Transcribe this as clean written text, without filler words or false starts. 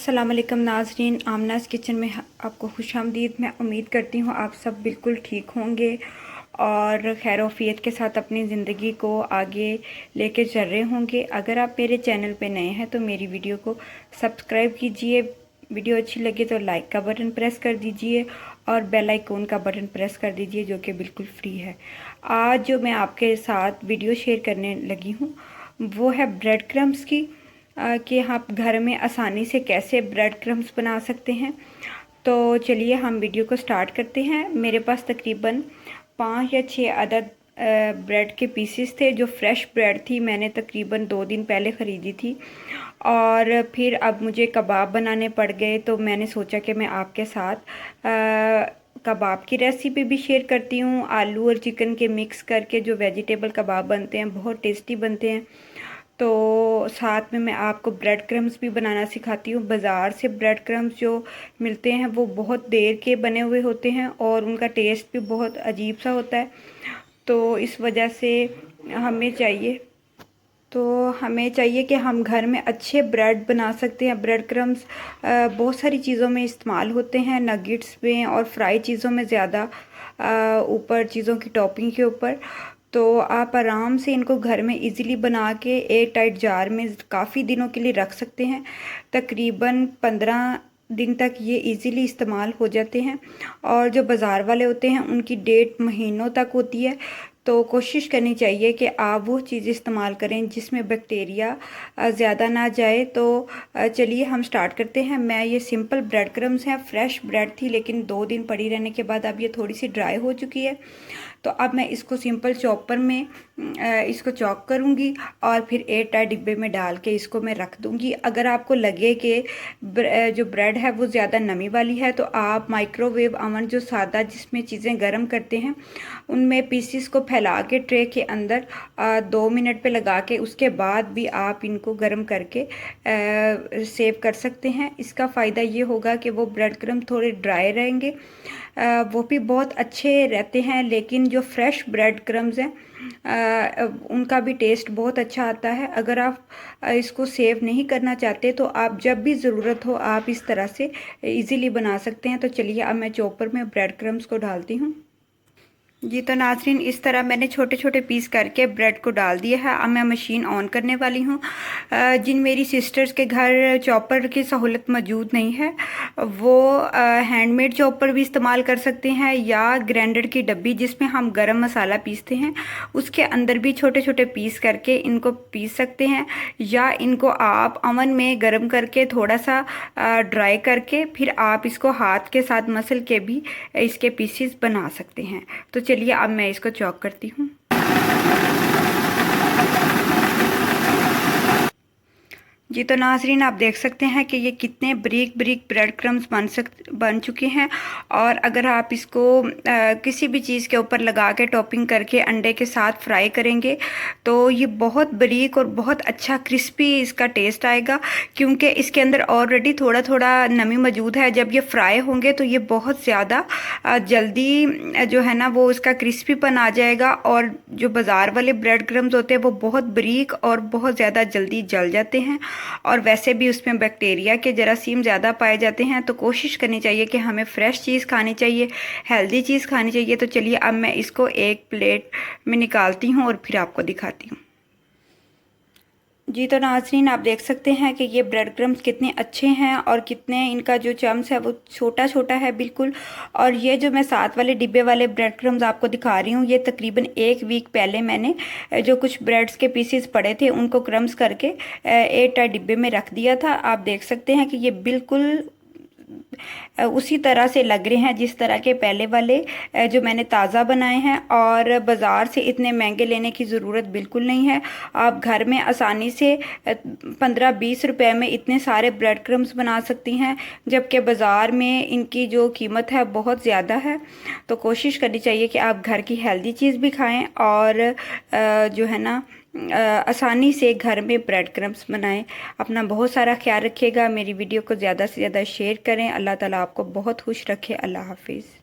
अस्सलाम वालेकुम नाज़रीन, आमनाज़ किचन में आपको खुशामदीद। मैं उम्मीद करती हूँ आप सब बिल्कुल ठीक होंगे और खैर वफ़ियत के साथ अपनी ज़िंदगी को आगे लेके चल रहे होंगे। अगर आप मेरे चैनल पे नए हैं तो मेरी वीडियो को सब्सक्राइब कीजिए, वीडियो अच्छी लगे तो लाइक का बटन प्रेस कर दीजिए और बेल आइकॉन का बटन प्रेस कर दीजिए जो कि बिल्कुल फ्री है। आज जो मैं आपके साथ वीडियो शेयर करने लगी हूँ वो है ब्रेड क्रम्स की, कि आप घर में आसानी से कैसे ब्रेड क्रम्स बना सकते हैं। तो चलिए हम वीडियो को स्टार्ट करते हैं। मेरे पास तकरीबन 5 या 6 अदद ब्रेड के पीसेस थे। जो फ्रेश ब्रेड थी मैंने तकरीबन 2 दिन पहले ख़रीदी थी और फिर अब मुझे कबाब बनाने पड़ गए, तो मैंने सोचा कि मैं आपके साथ कबाब की रेसिपी भी शेयर करती हूँ। आलू और चिकन के मिक्स करके जो वेजिटेबल कबाब बनते हैं बहुत टेस्टी बनते हैं। तो साथ में मैं आपको ब्रेड क्रम्स भी बनाना सिखाती हूँ। बाज़ार से ब्रेड क्रम्स जो मिलते हैं वो बहुत देर के बने हुए होते हैं और उनका टेस्ट भी बहुत अजीब सा होता है। तो इस वजह से हमें चाहिए कि हम घर में अच्छे ब्रेड बना सकते हैं। ब्रेड क्रम्स बहुत सारी चीज़ों में इस्तेमाल होते हैं, नगेट्स में और फ्राई चीज़ों में ज़्यादा, ऊपर चीज़ों की टॉपिंग के ऊपर। तो आप आराम से इनको घर में इजीली बना के एयर टाइट जार में काफ़ी दिनों के लिए रख सकते हैं। तकरीबन 15 दिन तक ये इजीली इस्तेमाल हो जाते हैं। और जो बाज़ार वाले होते हैं उनकी डेट महीनों तक होती है। तो कोशिश करनी चाहिए कि आप वो चीज़ इस्तेमाल करें जिसमें बैक्टीरिया ज़्यादा ना जाए। तो चलिए हम स्टार्ट करते हैं। मैं ये सिंपल ब्रेड क्रम्स हैं, फ्रेश ब्रेड थी लेकिन 2 दिन पड़ी रहने के बाद अब ये थोड़ी सी ड्राई हो चुकी है। तो अब मैं इसको सिंपल चॉपर में इसको चॉप करूँगी और फिर एयर टाइट डिब्बे में डाल के इसको मैं रख दूँगी। अगर आपको लगे कि जो ब्रेड है वो ज़्यादा नमी वाली है तो आप माइक्रोवेव ओवन जो सादा जिसमें चीज़ें गर्म करते हैं उनमें पीसीस को फैला के ट्रे के अंदर 2 मिनट पे लगा के उसके बाद भी आप इनको गर्म करके सेव कर सकते हैं। इसका फ़ायदा ये होगा कि वो ब्रेड क्रम्ब थोड़े ड्राई रहेंगे, वो भी बहुत अच्छे रहते हैं। लेकिन जो फ्रेश ब्रेड क्रम्स हैं उनका भी टेस्ट बहुत अच्छा आता है। अगर आप इसको सेव नहीं करना चाहते तो आप जब भी ज़रूरत हो आप इस तरह से इजीली बना सकते हैं। तो चलिए अब मैं चॉपर में ब्रेड क्रम्स को डालती हूँ। जी तो नाज़रीन, इस तरह मैंने छोटे छोटे पीस करके ब्रेड को डाल दिया है। अब मैं मशीन ऑन करने वाली हूँ। जिन मेरी सिस्टर्स के घर चॉपर की सहूलत मौजूद नहीं है वो हैंडमेड चॉपर भी इस्तेमाल कर सकते हैं या ग्राइंडर की डब्बी जिसमें हम गरम मसाला पीसते हैं उसके अंदर भी छोटे छोटे पीस करके इनको पीस सकते हैं। या इनको आप अवन में गर्म करके थोड़ा सा ड्राई करके फिर आप इसको हाथ के साथ मसल के भी इसके पीसीस बना सकते हैं। तो चलिए अब मैं इसको चॉप करती हूँ। जी तो नाज़रीन, आप देख सकते हैं कि ये कितने बारीक बारीक ब्रेड क्रम्स बन चुके हैं। और अगर आप इसको किसी भी चीज़ के ऊपर लगा के टॉपिंग करके अंडे के साथ फ्राई करेंगे तो ये बहुत बारीक और बहुत अच्छा क्रिस्पी इसका टेस्ट आएगा, क्योंकि इसके अंदर ऑलरेडी थोड़ा थोड़ा नमी मौजूद है। जब ये फ्राई होंगे तो ये बहुत ज़्यादा जल्दी जो है ना वो इसका क्रिस्पीपन आ जाएगा। और जो बाज़ार वाले ब्रेड क्रम्स होते हैं वो बहुत बारीक और बहुत ज़्यादा जल्दी जल जाते हैं और वैसे भी उसमें बैक्टीरिया के जरासीम ज़्यादा पाए जाते हैं। तो कोशिश करनी चाहिए कि हमें फ्रेश चीज़ खानी चाहिए, हेल्दी चीज़ खानी चाहिए। तो चलिए अब मैं इसको एक प्लेट में निकालती हूँ और फिर आपको दिखाती हूँ। जी तो नाज़रीन, आप देख सकते हैं कि ये ब्रेड क्रम्स कितने अच्छे हैं और कितने इनका जो चम्स है वो छोटा छोटा है बिल्कुल। और ये जो मैं साथ वाले डिब्बे वाले ब्रेड क्रम्स आपको दिखा रही हूँ ये तकरीबन 1 वीक पहले मैंने जो कुछ ब्रेड्स के पीसेस पड़े थे उनको क्रम्स करके एयर टाइट डिब्बे में रख दिया था। आप देख सकते हैं कि ये बिल्कुल उसी तरह से लग रहे हैं जिस तरह के पहले वाले जो मैंने ताज़ा बनाए हैं। और बाज़ार से इतने महंगे लेने की ज़रूरत बिल्कुल नहीं है। आप घर में आसानी से 15-20 रुपए में इतने सारे ब्रेड क्रम्स बना सकती हैं, जबकि बाज़ार में इनकी जो कीमत है बहुत ज़्यादा है। तो कोशिश करनी चाहिए कि आप घर की हेल्दी चीज़ भी खाएं और जो है ना आसानी से घर में ब्रेड क्रम्स बनाएं। अपना बहुत सारा ख्याल रखिएगा। मेरी वीडियो को ज़्यादा से ज़्यादा शेयर करें। अल्लाह ताला आपको बहुत खुश रखे। अल्लाह हाफिज़।